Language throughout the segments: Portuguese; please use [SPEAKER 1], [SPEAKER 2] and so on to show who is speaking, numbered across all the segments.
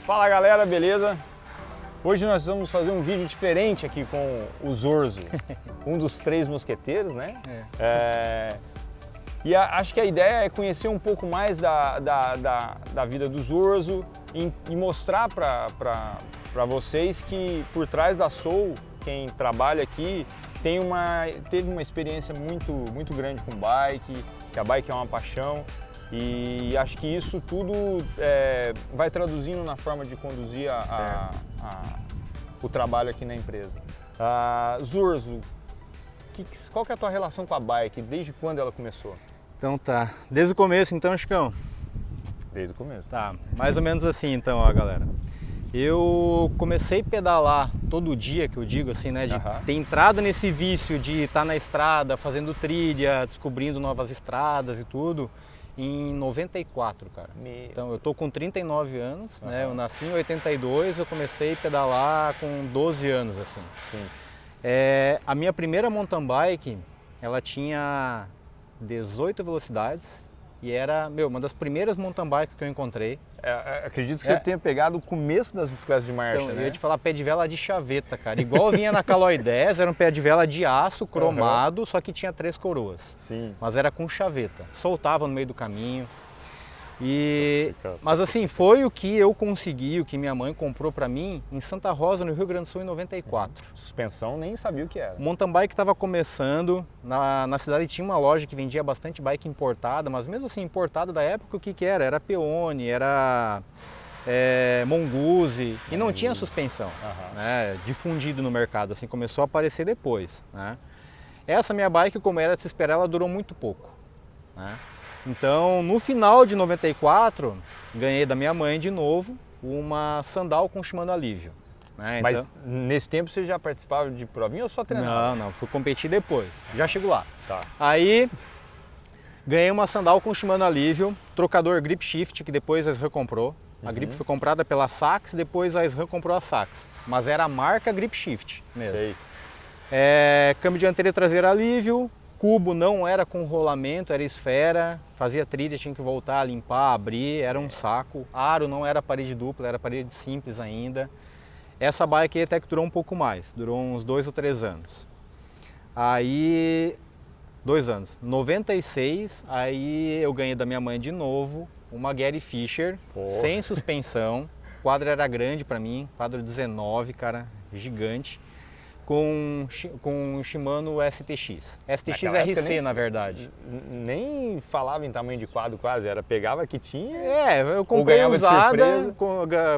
[SPEAKER 1] Fala galera, beleza? Hoje nós vamos fazer um vídeo diferente aqui com o Zorzo, um dos 3 mosqueteiros, né? Acho que a ideia é conhecer um pouco mais da vida do Zorzo e mostrar para vocês que por trás da Soul, quem trabalha aqui, teve uma experiência muito grande com bike, que a bike é uma paixão. E acho que isso tudo vai traduzindo na forma de conduzir o trabalho aqui na empresa. Zorzo, qual que é a tua relação com a bike? Desde quando ela começou?
[SPEAKER 2] Então tá, desde o começo então, Chicão?
[SPEAKER 1] Desde o começo.
[SPEAKER 2] Tá, mais ou menos assim então, ó, galera. Eu comecei a pedalar todo dia, que eu digo assim, né, de ter entrado nesse vício de estar na estrada, fazendo trilha, descobrindo novas estradas e tudo, em 94, cara. Então eu tô com 39 anos, né? Eu nasci em 82, eu comecei a pedalar com 12 anos, assim.
[SPEAKER 1] Sim.
[SPEAKER 2] A minha primeira mountain bike, ela tinha 18 velocidades e era, uma das primeiras mountain bikes que eu encontrei.
[SPEAKER 1] Acredito que você tenha pegado o começo das bicicletas de marcha,
[SPEAKER 2] então,
[SPEAKER 1] né?
[SPEAKER 2] Eu ia te falar pé de vela de chaveta, cara. Igual vinha na Caloi 10, era um pé de vela de aço, cromado, só que tinha 3 coroas.
[SPEAKER 1] Sim.
[SPEAKER 2] Mas era com chaveta. Soltava no meio do caminho. Mas assim, foi o que eu consegui, o que minha mãe comprou pra mim em Santa Rosa, no Rio Grande do Sul, em 94.
[SPEAKER 1] Suspensão, nem sabia o que era.
[SPEAKER 2] O mountain bike estava começando, na cidade tinha uma loja que vendia bastante bike importada, mas mesmo assim, importada da época, o que era? Era Peone, era Mongoose, e não tinha suspensão, né, difundido no mercado, assim, começou a aparecer depois, né. Essa minha bike, como era de se esperar, ela durou muito pouco, né. Então, no final de 94, ganhei da minha mãe de novo uma sandal com Shimano Alívio. Né?
[SPEAKER 1] Mas nesse tempo você já participava de provinha ou só treinava?
[SPEAKER 2] Não, fui competir depois, já chego lá.
[SPEAKER 1] Tá.
[SPEAKER 2] Aí, ganhei uma sandal com Shimano Alívio, trocador Grip Shift, que depois a SRAM comprou. A Grip foi comprada pela Sax, depois a SRAM comprou a Sax. Mas era a marca Grip Shift mesmo.
[SPEAKER 1] Sei.
[SPEAKER 2] Câmbio dianteiro e traseiro Alívio. Cubo não era com rolamento, era esfera, fazia trilha, tinha que voltar, limpar, abrir, era um saco. Aro não era parede dupla, era parede simples ainda. Essa bike até que durou um pouco mais, durou uns 2 ou 3 anos. Aí, 2 anos, 96, aí eu ganhei da minha mãe de novo uma Gary Fisher, sem suspensão. O quadro era grande pra mim, quadro 19, cara, gigante. Com Shimano STX. STX RC, na verdade.
[SPEAKER 1] Nem falava em tamanho de quadro quase, pegava que tinha.
[SPEAKER 2] Eu comprei usada,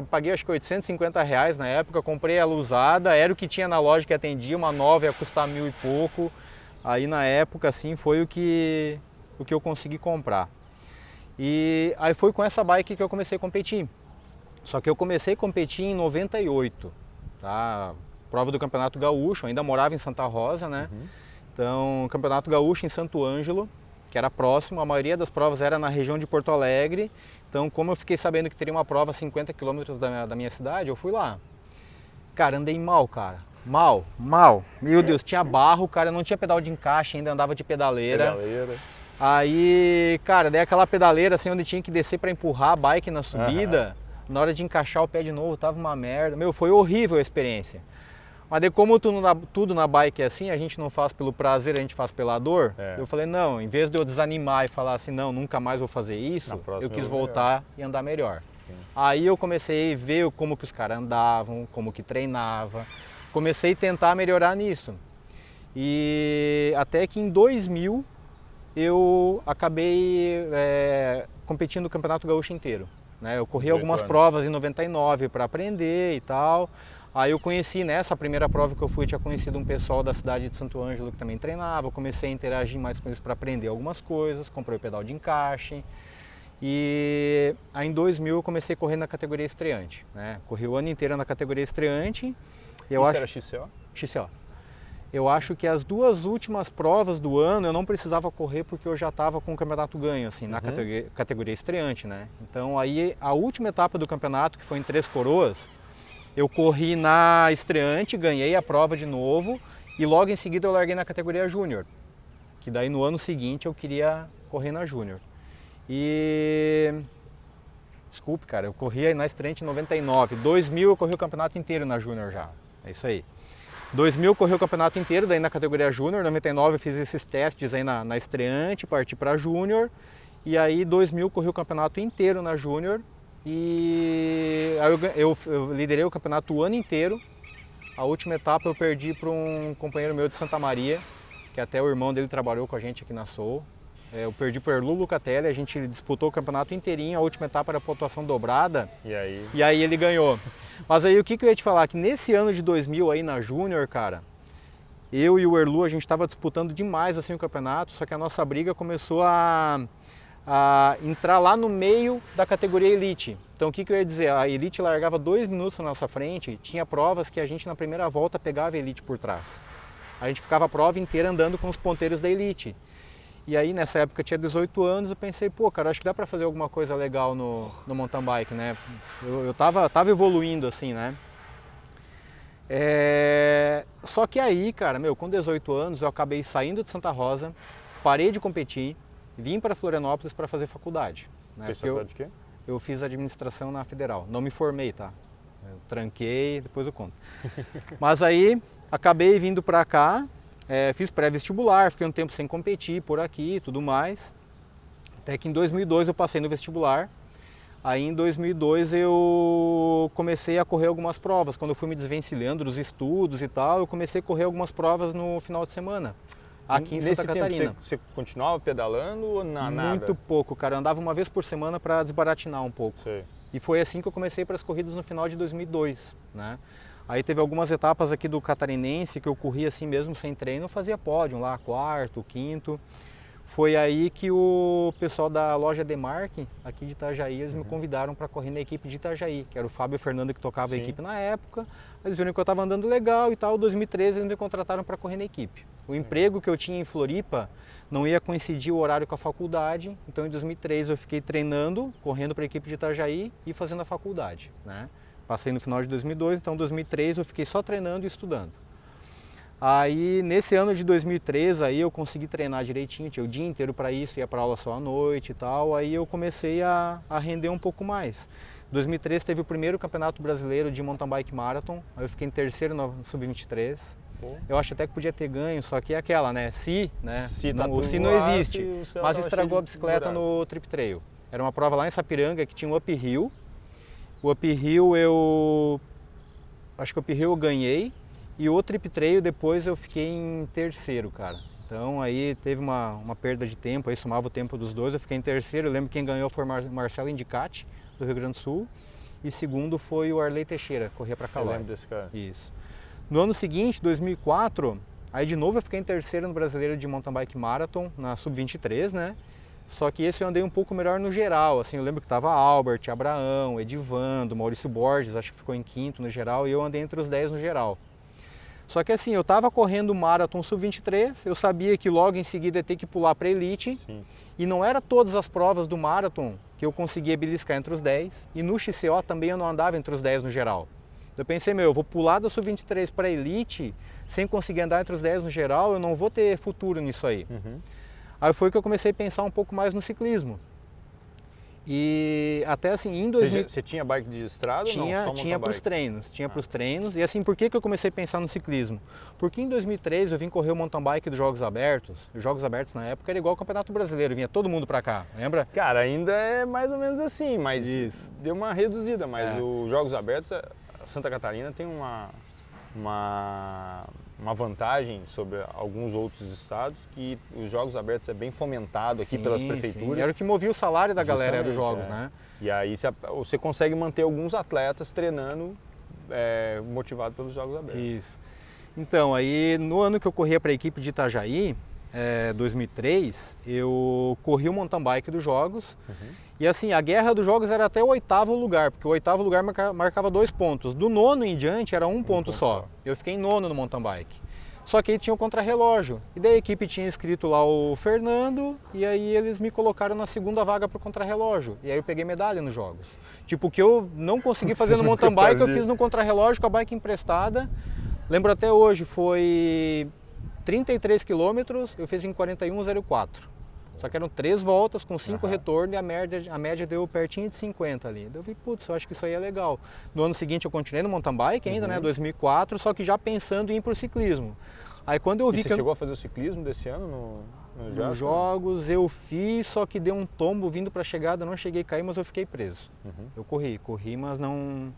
[SPEAKER 2] paguei acho que R$850 na época, comprei ela usada, era o que tinha na loja que atendia, uma nova ia custar 1.000 e pouco. Aí na época assim foi o que eu consegui comprar. E aí foi com essa bike que eu comecei a competir. Só que eu comecei a competir em 98, tá? Prova do Campeonato Gaúcho, ainda morava em Santa Rosa, né? Então, Campeonato Gaúcho em Santo Ângelo, que era próximo, a maioria das provas era na região de Porto Alegre. Então, como eu fiquei sabendo que teria uma prova a 50 quilômetros da minha cidade, eu fui lá. Cara, andei mal, cara. Mal. Meu Deus, tinha barro, cara, não tinha pedal de encaixe, ainda andava de pedaleira. Aí, cara, dei aquela pedaleira assim, onde tinha que descer para empurrar a bike na subida. Na hora de encaixar o pé de novo, tava uma merda. Foi horrível a experiência. Mas daí, como tudo na bike é assim, a gente não faz pelo prazer, a gente faz pela dor. Eu falei, não, em vez de eu desanimar e falar assim, não, nunca mais vou fazer isso, eu quis voltar e andar melhor. Sim. Aí eu comecei a ver como que os caras andavam, como que treinava. Comecei a tentar melhorar nisso. E até que em 2000 eu acabei competindo no Campeonato Gaúcho inteiro. Né? Eu corri algumas provas em 99 para aprender e tal. Aí eu conheci, nessa primeira prova que eu fui, tinha conhecido um pessoal da cidade de Santo Ângelo que também treinava, eu comecei a interagir mais com eles para aprender algumas coisas, comprei o pedal de encaixe. E aí em 2000 eu comecei a correr na categoria estreante, né? Corri o ano inteiro na categoria estreante.
[SPEAKER 1] Era XCO?
[SPEAKER 2] XCO. Eu acho que as 2 últimas provas do ano eu não precisava correr porque eu já estava com o campeonato ganho, assim, na categoria estreante, né? Então aí a última etapa do campeonato, que foi em 3 Coroas, eu corri na estreante, ganhei a prova de novo e logo em seguida eu larguei na categoria júnior, que daí no ano seguinte eu queria correr na júnior. E Desculpe, cara, eu corri na estreante em 99. 2000 eu corri o campeonato inteiro na Júnior já. É isso aí. 2000 eu corri o campeonato inteiro, daí na categoria Júnior. 99 eu fiz esses testes aí na estreante, parti para Júnior. E aí 2000 eu corri o campeonato inteiro na Júnior. E aí eu liderei o campeonato o ano inteiro. A última etapa eu perdi para um companheiro meu de Santa Maria, que até o irmão dele trabalhou com a gente aqui na Soul. Eu perdi para o Erlu Lucatelli, a gente disputou o campeonato inteirinho, a última etapa era pontuação dobrada. E aí ele ganhou. Mas aí o que eu ia te falar, que nesse ano de 2000 aí na Júnior, cara, eu e o Erlu, a gente estava disputando demais assim o campeonato, só que a nossa briga começou a entrar lá no meio da categoria Elite. Então o que eu ia dizer, a Elite largava 2 minutos na nossa frente, tinha provas que a gente na primeira volta pegava a Elite por trás. A gente ficava a prova inteira andando com os ponteiros da Elite. E aí nessa época eu tinha 18 anos, eu pensei, pô, cara, acho que dá pra fazer alguma coisa legal no mountain bike, né? Eu tava evoluindo assim, né? Só que aí, cara, com 18 anos eu acabei saindo de Santa Rosa, parei de competir, vim para Florianópolis para fazer faculdade. Né?
[SPEAKER 1] Fez faculdade de quê?
[SPEAKER 2] Eu fiz administração na Federal, não me formei, tá? Eu tranquei, depois eu conto. Mas aí acabei vindo pra cá, fiz pré-vestibular, fiquei um tempo sem competir por aqui e tudo mais. Até que em 2002 eu passei no vestibular. Aí em 2002 eu comecei a correr algumas provas. Quando eu fui me desvencilhando dos estudos e tal, eu comecei a correr algumas provas no final de semana. Aqui em Santa Catarina.
[SPEAKER 1] Tempo, você continuava pedalando ou nada?
[SPEAKER 2] Muito pouco, cara. Eu andava uma vez por semana para desbaratinar um pouco.
[SPEAKER 1] Sei.
[SPEAKER 2] E foi assim que eu comecei para as corridas no final de 2002, né? Aí teve algumas etapas aqui do Catarinense que eu corria assim mesmo sem treino, eu fazia pódio lá, quarto, quinto. Foi aí que o pessoal da loja Demarque, aqui de Itajaí, eles me convidaram para correr na equipe de Itajaí, que era o Fábio e o Fernando que tocava a equipe na época. Eles viram que eu estava andando legal e tal, em 2013 eles me contrataram para correr na equipe. O emprego que eu tinha em Floripa não ia coincidir o horário com a faculdade, então em 2003 eu fiquei treinando, correndo para a equipe de Itajaí e fazendo a faculdade, né? Passei no final de 2002, então em 2003 eu fiquei só treinando e estudando. Aí nesse ano de 2003 aí eu consegui treinar direitinho, tinha o dia inteiro para isso, ia para aula só à noite e tal, aí eu comecei a render um pouco mais. Em 2003 teve o primeiro campeonato brasileiro de mountain bike marathon, aí eu fiquei em terceiro no sub-23. Eu acho até que podia ter ganho, só que é aquela, né? O se não existe, mas estragou a bicicleta no Trip Trail. Era uma prova lá em Sapiranga que tinha um uphill. O uphill acho que o uphill eu ganhei. E o Trip Trail depois eu fiquei em terceiro, cara. Então aí teve uma perda de tempo, aí somava o tempo dos dois, eu fiquei em terceiro. Eu lembro que quem ganhou foi o Marcelo Indicati, do Rio Grande do Sul. E segundo foi o Arley Teixeira, corria para Calói.
[SPEAKER 1] Eu lembro desse cara.
[SPEAKER 2] Isso. No ano seguinte, 2004, aí de novo eu fiquei em terceiro no Brasileiro de Mountain Bike Marathon, na Sub-23, né? Só que esse eu andei um pouco melhor no geral, assim, eu lembro que tava Albert, Abraão, Edivando, Maurício Borges, acho que ficou em quinto no geral, e eu andei entre os 10 no geral. Só que assim, eu estava correndo o Marathon Sub-23, eu sabia que logo em seguida ia ter que pular para Elite.
[SPEAKER 1] Sim.
[SPEAKER 2] E não era todas as provas do Marathon que eu conseguia beliscar entre os 10. E no XCO também eu não andava entre os 10 no geral. Eu pensei, eu vou pular da Sub-23 para Elite, sem conseguir andar entre os 10 no geral, eu não vou ter futuro nisso aí. Aí foi que eu comecei a pensar um pouco mais no ciclismo. E até assim, em 2000...
[SPEAKER 1] Você tinha bike de estrada ou não?
[SPEAKER 2] Tinha para os treinos, para os treinos. E assim, por que eu comecei a pensar no ciclismo? Porque em 2003 eu vim correr o mountain bike dos Jogos Abertos. Os Jogos Abertos na época era igual ao Campeonato Brasileiro, vinha todo mundo para cá, lembra?
[SPEAKER 1] Cara, ainda é mais ou menos assim, mas deu uma reduzida. Mas os Jogos Abertos, Santa Catarina tem uma vantagem sobre alguns outros estados, que os Jogos Abertos é bem fomentado aqui pelas prefeituras.
[SPEAKER 2] Era o que movia o salário da galera, era os Jogos, né?
[SPEAKER 1] E aí você consegue manter alguns atletas treinando motivado pelos Jogos Abertos.
[SPEAKER 2] Isso. Então, aí no ano que eu corria para a equipe de Itajaí, 2003, eu corri o mountain bike dos Jogos. E assim, a guerra dos Jogos era até o 8º lugar, porque o 8º lugar marcava 2 pontos. Do 9º em diante era um ponto só. Eu fiquei em 9º no mountain bike. Só que aí tinha o contrarrelógio. E daí a equipe tinha escrito lá o Fernando, e aí eles me colocaram na 2ª vaga para o contrarrelógio. E aí eu peguei medalha nos Jogos. Tipo, o que eu não consegui fazer no mountain bike, eu fiz no contrarrelógio com a bike emprestada. Lembro até hoje, foi 33 quilômetros, eu fiz em 41,04. Só que eram 3 voltas com 5 retornos e a média deu pertinho de 50 ali. Eu vi, putz, eu acho que isso aí é legal. No ano seguinte eu continuei no mountain bike ainda, né, 2004, só que já pensando em ir pro ciclismo. Aí quando eu vi
[SPEAKER 1] você chegou a fazer o ciclismo desse ano
[SPEAKER 2] nos jogos eu fiz, só que deu um tombo vindo para a chegada, eu não cheguei a cair, mas eu fiquei preso. Eu corri, mas não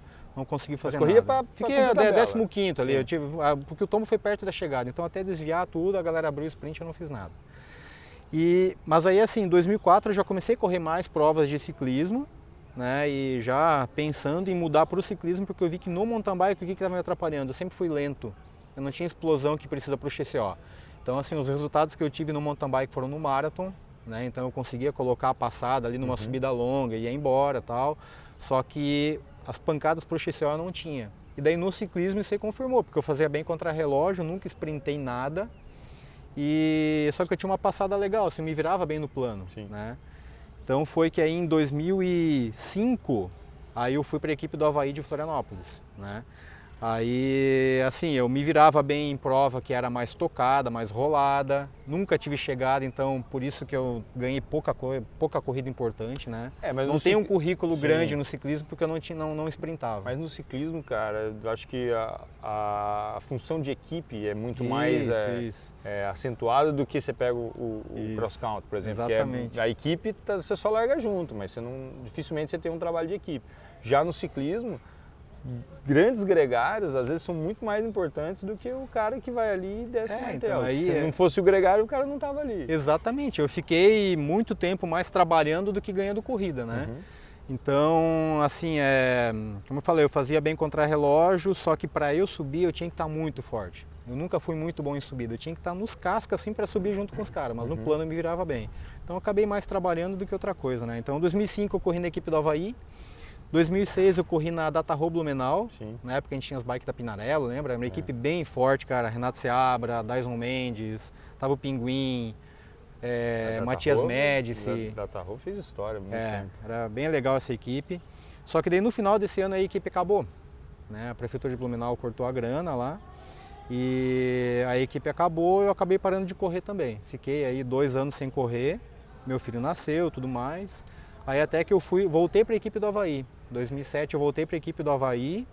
[SPEAKER 2] consegui fazer nada. Fiquei a 15º ali, porque o tombo foi perto da chegada, então até desviar tudo, a galera abriu o sprint, eu não fiz nada. Mas aí assim, em 2004 eu já comecei a correr mais provas de ciclismo, né, e já pensando em mudar para o ciclismo, porque eu vi que no mountain bike o que estava me atrapalhando? Eu sempre fui lento, eu não tinha explosão que precisa para o XCO. Então assim, os resultados que eu tive no mountain bike foram no marathon, né, então eu conseguia colocar a passada ali numa subida longa e ia embora tal, só que as pancadas para o XCO eu não tinha. E daí no ciclismo isso aí confirmou, porque eu fazia bem contra relógio, nunca sprintei nada, só que eu tinha uma passada legal, assim, eu me virava bem no plano, né? Então foi que aí em 2005, aí eu fui para a equipe do Avaí de Florianópolis, né? Aí, assim, eu me virava bem em prova que era mais tocada, mais rolada, nunca tive chegada, então por isso que eu ganhei pouca corrida importante, né?
[SPEAKER 1] Mas
[SPEAKER 2] não tenho um currículo grande no ciclismo porque eu não sprintava.
[SPEAKER 1] Mas no ciclismo, cara, eu acho que a função de equipe é muito mais acentuada do que você pega o cross country, por exemplo.
[SPEAKER 2] Exatamente.
[SPEAKER 1] Que a equipe você só larga junto, mas dificilmente você tem um trabalho de equipe. Já no ciclismo, grandes gregários às vezes são muito mais importantes do que o cara que vai ali e desce o martelo.
[SPEAKER 2] Então,
[SPEAKER 1] se não fosse o gregário, o cara não estava ali.
[SPEAKER 2] Exatamente, eu fiquei muito tempo mais trabalhando do que ganhando corrida, né? Então, assim, como eu falei, eu fazia bem contra-relógio, só que para eu subir eu tinha que estar muito forte. Eu nunca fui muito bom em subida, eu tinha que estar nos cascos assim para subir junto com os caras, mas no plano eu me virava bem. Então eu acabei mais trabalhando do que outra coisa, né? Então em 2005 eu corri na equipe do Avaí, 2006 eu corri na Dataroll Blumenau, na época a gente tinha as bikes da Pinarello, lembra? Era uma equipe bem forte, cara, Renato Seabra, Dyson Mendes, tava o Pinguim, Matias Médici.
[SPEAKER 1] Dataroll fez história muito tempo.
[SPEAKER 2] Era bem legal essa equipe, só que daí no final desse ano a equipe acabou, né? A Prefeitura de Blumenau cortou a grana lá e a equipe acabou, eu acabei parando de correr também. Fiquei aí 2 anos sem correr, meu filho nasceu, tudo mais. Aí até que eu voltei para a equipe do Avaí. Em 2007 eu voltei para a equipe do Avaí,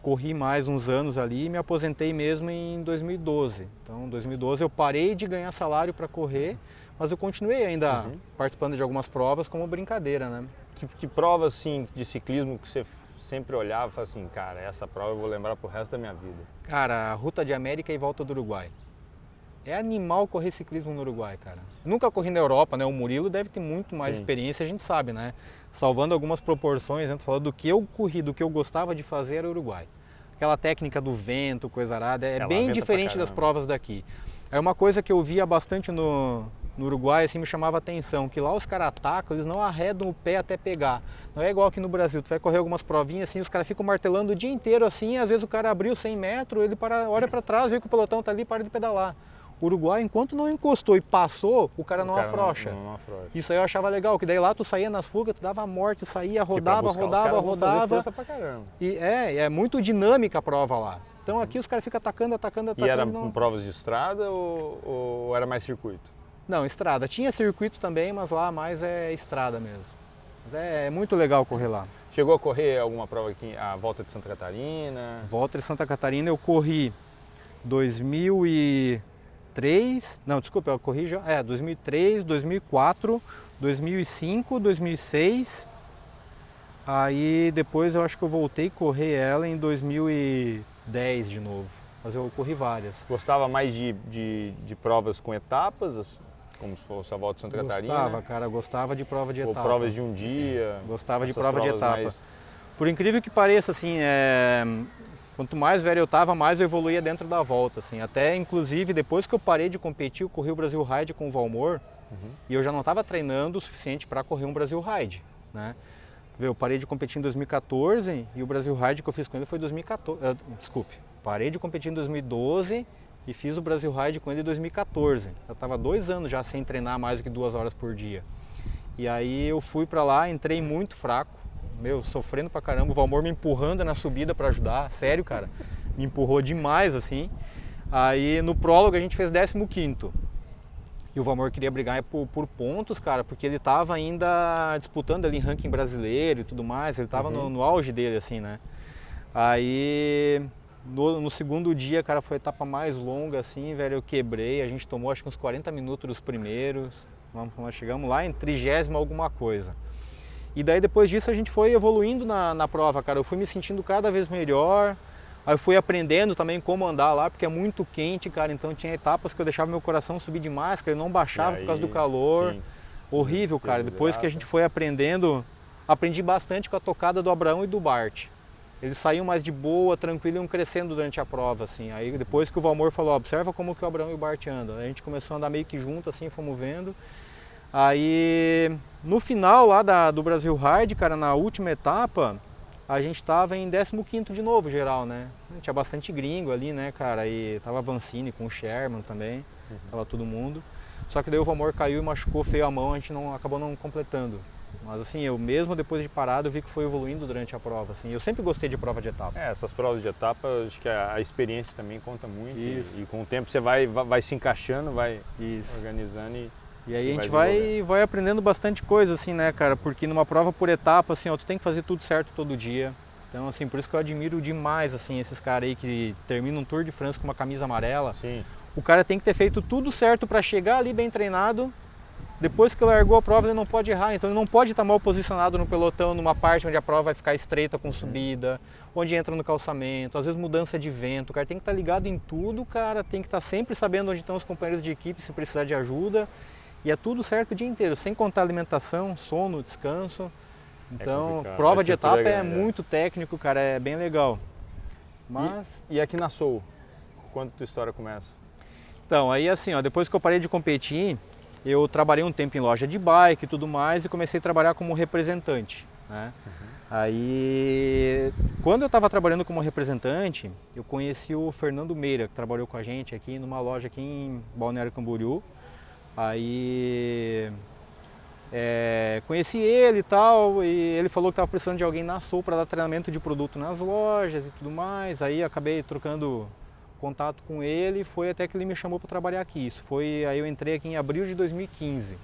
[SPEAKER 2] corri mais uns anos ali e me aposentei mesmo em 2012. Então em 2012 eu parei de ganhar salário para correr, mas eu continuei ainda participando de algumas provas como brincadeira, né?
[SPEAKER 1] Que prova assim de ciclismo que você sempre olhava e falava assim, cara, essa prova eu vou lembrar pro resto da minha vida?
[SPEAKER 2] Cara, a Ruta de América e Volta do Uruguai. É animal correr ciclismo no Uruguai, cara. Nunca corri na Europa, né? O Murilo deve ter muito mais experiência, a gente sabe, né? Salvando algumas proporções, né? Falando do que eu corri, do que eu gostava de fazer era o Uruguai. Aquela técnica do vento, coisa arada, é bem diferente das provas daqui. É uma coisa que eu via bastante no Uruguai, assim, me chamava a atenção, que lá os caras atacam, eles não arredam o pé até pegar. Não é igual aqui no Brasil, tu vai correr algumas provinhas assim, os caras ficam martelando o dia inteiro assim, às vezes o cara abriu 100 metros, ele olha para trás, vê que o pelotão tá ali e para de pedalar. O Uruguai, enquanto não encostou e passou, o cara não afrouxa. Não afrouxa. Isso aí eu achava legal, que daí lá tu saía nas fugas, tu dava a morte, saía, rodava.
[SPEAKER 1] Força pra caramba.
[SPEAKER 2] E é muito dinâmica a prova lá. Então aqui os caras ficam atacando.
[SPEAKER 1] E era com provas de estrada ou era mais circuito?
[SPEAKER 2] Não, estrada. Tinha circuito também, mas lá mais é estrada mesmo. Mas é muito legal correr lá.
[SPEAKER 1] Chegou a correr alguma prova aqui, a Volta de Santa Catarina?
[SPEAKER 2] Volta de Santa Catarina eu corri 2003, eu corri já, 2003, 2004, 2005, 2006, aí depois eu acho que eu voltei a correr ela em 2010 de novo, mas eu corri várias.
[SPEAKER 1] Gostava mais de provas com etapas, como se fosse a Volta de Santa Catarina?
[SPEAKER 2] Gostava de prova de etapa.
[SPEAKER 1] Ou provas de um dia?
[SPEAKER 2] Gostava de prova de etapa. Por incrível que pareça, assim, quanto mais velho eu estava, mais eu evoluía dentro da volta, assim. Até, inclusive, depois que eu parei de competir, eu corri o Brasil Ride com o Valmor e eu já não estava treinando o suficiente para correr um Brasil Ride, né? Eu parei de competir em 2014 e o Brasil Ride que eu fiz com ele foi em 2014. Parei de competir em 2012 e fiz o Brasil Ride com ele em 2014. Eu estava 2 anos já sem treinar mais do que 2 horas por dia. E aí eu fui para lá, entrei muito fraco. Sofrendo pra caramba, o Valmor me empurrando na subida pra ajudar, sério, cara, me empurrou demais, assim. Aí no prólogo a gente fez 15º. E o Valmor queria brigar por pontos, cara, porque ele tava ainda disputando ali em ranking brasileiro e tudo mais, ele tava no auge dele, assim, né? Aí, no segundo dia, cara, foi a etapa mais longa, assim, velho, eu quebrei, a gente tomou acho que uns 40 minutos dos primeiros, nós chegamos lá em 30ª alguma coisa. E daí depois disso a gente foi evoluindo na prova, cara, eu fui me sentindo cada vez melhor. Aí eu fui aprendendo também como andar lá, porque é muito quente, cara, então tinha etapas que eu deixava meu coração subir demais, que ele não baixava por causa do calor. Sim. Horrível, cara. Depois que a gente foi aprendendo, aprendi bastante com a tocada do Abraão e do Bart. Eles saíam mais de boa, tranquilo, e iam crescendo durante a prova, assim. Aí depois que o Valmor falou, ó, observa como que o Abraão e o Bart andam. Aí a gente começou a andar meio que junto, assim, fomos vendo. Aí no final lá do Brasil Ride, cara, na última etapa, a gente estava em 15º de novo, geral, né? Tinha bastante gringo ali, né, cara? E tava a Vancini com o Sherman também, tava todo mundo. Só que daí o Valmor caiu e machucou feio a mão, a gente acabou não completando. Mas assim, eu mesmo depois de parado, eu vi que foi evoluindo durante a prova, assim. Eu sempre gostei de prova de etapa.
[SPEAKER 1] Essas provas de etapa, acho que a experiência também conta muito. Isso. E com o tempo você vai se encaixando, vai organizando
[SPEAKER 2] E aí a gente vai aprendendo bastante coisa, assim, né, cara? Porque numa prova por etapa, assim, ó, tu tem que fazer tudo certo todo dia. Então, assim, por isso que eu admiro demais, assim, esses caras aí que terminam um Tour de France com uma camisa amarela.
[SPEAKER 1] Sim.
[SPEAKER 2] O cara tem que ter feito tudo certo para chegar ali bem treinado. Depois que largou a prova, ele não pode errar. Então, ele não pode estar mal posicionado no pelotão, numa parte onde a prova vai ficar estreita com subida, onde entra no calçamento, às vezes mudança de vento. O cara tem que estar ligado em tudo, cara. Tem que estar sempre sabendo onde estão os companheiros de equipe se precisar de ajuda. E é tudo certo o dia inteiro, sem contar alimentação, sono, descanso. Então, prova de etapa é muito técnico, cara, é bem legal. Mas...
[SPEAKER 1] E aqui na Soul, quando tua história começa?
[SPEAKER 2] Então, aí assim, ó, depois que eu parei de competir, eu trabalhei um tempo em loja de bike e tudo mais e comecei a trabalhar como representante, né? Aí, quando eu estava trabalhando como representante, eu conheci o Fernando Meira, que trabalhou com a gente aqui numa loja aqui em Balneário Camboriú. Aí conheci ele e tal, e ele falou que estava precisando de alguém na Soul para dar treinamento de produto nas lojas e tudo mais. Aí acabei trocando contato com ele e foi até que ele me chamou para trabalhar aqui. Aí eu entrei aqui em abril de 2015.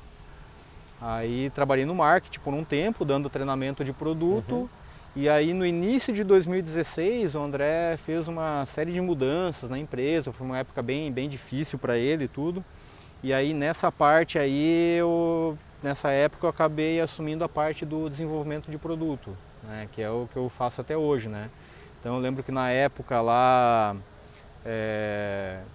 [SPEAKER 2] Aí trabalhei no marketing por um tempo, dando treinamento de produto. E aí no início de 2016 o André fez uma série de mudanças na empresa, foi uma época bem difícil para ele e tudo. E aí nessa parte aí, nessa época eu acabei assumindo a parte do desenvolvimento de produto, né, que é o que eu faço até hoje, né. Então eu lembro que na época lá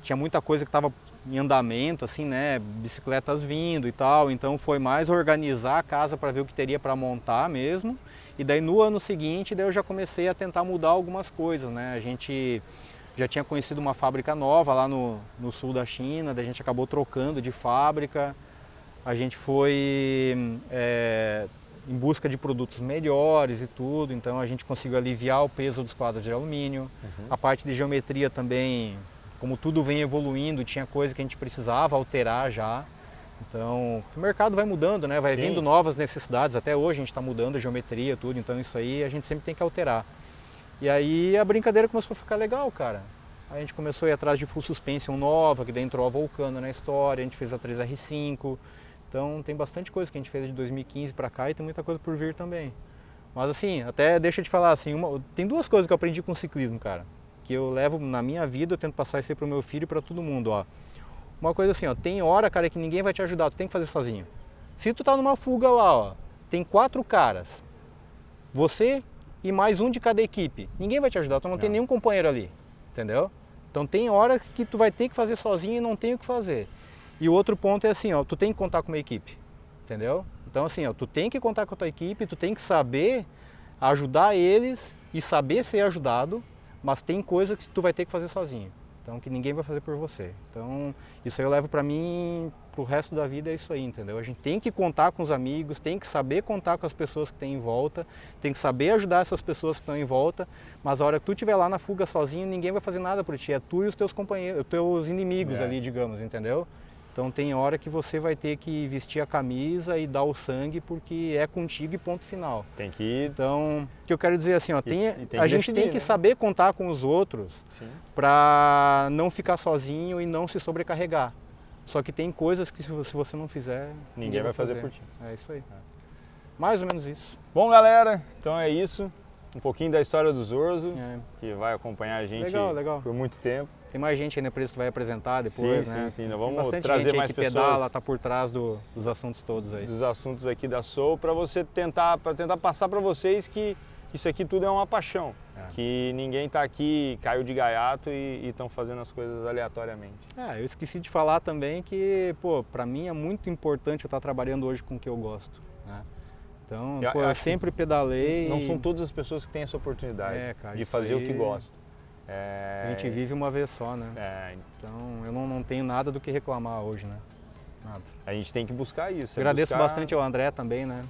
[SPEAKER 2] tinha muita coisa que estava em andamento, assim, né, bicicletas vindo e tal, então foi mais organizar a casa para ver o que teria para montar mesmo. E daí no ano seguinte daí eu já comecei a tentar mudar algumas coisas, né, a gente já tinha conhecido uma fábrica nova lá no sul da China, daí a gente acabou trocando de fábrica, a gente foi em busca de produtos melhores e tudo, então a gente conseguiu aliviar o peso dos quadros de alumínio, a parte de geometria também, como tudo vem evoluindo, tinha coisa que a gente precisava alterar já, então o mercado vai mudando, né? Vai vindo novas necessidades, até hoje a gente está mudando a geometria, tudo, então isso aí a gente sempre tem que alterar. E aí a brincadeira começou a ficar legal, cara. Aí a gente começou a ir atrás de full suspension nova, que daí entrou a Vulcano na história, a gente fez a 3R5. Então tem bastante coisa que a gente fez de 2015 para cá e tem muita coisa por vir também. Mas assim, até deixa eu te falar assim, tem duas coisas que eu aprendi com o ciclismo, cara. Que eu levo na minha vida, eu tento passar isso aí pro meu filho e para todo mundo, ó. Uma coisa assim, ó, tem hora, cara, que ninguém vai te ajudar, tu tem que fazer sozinho. Se tu tá numa fuga lá, ó, tem 4 caras, você e mais um de cada equipe. Ninguém vai te ajudar, tu não tem nenhum companheiro ali, entendeu? Então tem hora que tu vai ter que fazer sozinho e não tem o que fazer. E o outro ponto é assim, ó, tu tem que contar com uma equipe, entendeu? Então assim, ó, tu tem que contar com a tua equipe, tu tem que saber ajudar eles e saber ser ajudado, mas tem coisa que tu vai ter que fazer sozinho. Então que ninguém vai fazer por você. Então isso aí eu levo pra mim, pro resto da vida é isso aí, entendeu? A gente tem que contar com os amigos, tem que saber contar com as pessoas que tem em volta, tem que saber ajudar essas pessoas que estão em volta, mas a hora que tu estiver lá na fuga sozinho, ninguém vai fazer nada por ti, é tu e os teus companheiros, os teus inimigos ali, digamos, entendeu? Então tem hora que você vai ter que vestir a camisa e dar o sangue porque é contigo e ponto final.
[SPEAKER 1] Tem que ir.
[SPEAKER 2] Então, o que eu quero dizer assim, ó, a gente tem que saber contar com os outros para não ficar sozinho e não se sobrecarregar. Só que tem coisas que se você não fizer,
[SPEAKER 1] ninguém vai fazer por ti.
[SPEAKER 2] É isso aí. Mais ou menos isso.
[SPEAKER 1] Bom, galera, então é isso. Um pouquinho da história do Zorzo, que vai acompanhar a gente
[SPEAKER 2] legal.
[SPEAKER 1] por muito tempo.
[SPEAKER 2] Tem mais gente aí na empresa que vai apresentar depois, né?
[SPEAKER 1] Sim, nós vamos trazer mais
[SPEAKER 2] que
[SPEAKER 1] pessoas.
[SPEAKER 2] Pedala, tá por trás dos assuntos todos aí.
[SPEAKER 1] Dos assuntos aqui da Soul, para tentar passar para vocês que isso aqui tudo é uma paixão. Que ninguém tá aqui, caiu de gaiato e estão fazendo as coisas aleatoriamente.
[SPEAKER 2] Eu esqueci de falar também que, pô, para mim é muito importante eu estar trabalhando hoje com o que eu gosto, né? Então, eu sempre pedalei.
[SPEAKER 1] Não são todas as pessoas que têm essa oportunidade de fazer o que gosta.
[SPEAKER 2] A gente vive uma vez só, né? Então eu não tenho nada do que reclamar hoje, né? Nada.
[SPEAKER 1] A gente tem que buscar isso.
[SPEAKER 2] Agradeço bastante ao André também, né?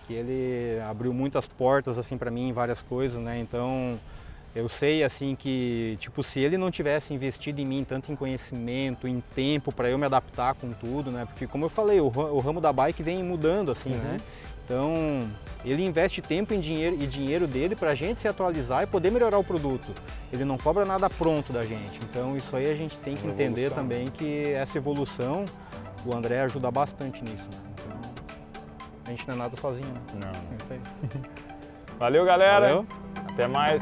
[SPEAKER 2] Que ele abriu muitas portas assim para mim em várias coisas, né? Então eu sei assim que, tipo, se ele não tivesse investido em mim tanto em conhecimento, em tempo para eu me adaptar com tudo, né? Porque como eu falei, o ramo da bike vem mudando assim, né? Então, ele investe tempo e dinheiro dele para a gente se atualizar e poder melhorar o produto. Ele não cobra nada pronto da gente. Então, isso aí a gente tem que entender também que essa evolução, o André ajuda bastante nisso, né? Então, a gente não é nada sozinho, né?
[SPEAKER 1] Não.
[SPEAKER 2] É isso aí.
[SPEAKER 1] Valeu, galera.
[SPEAKER 2] Valeu.
[SPEAKER 1] Até mais.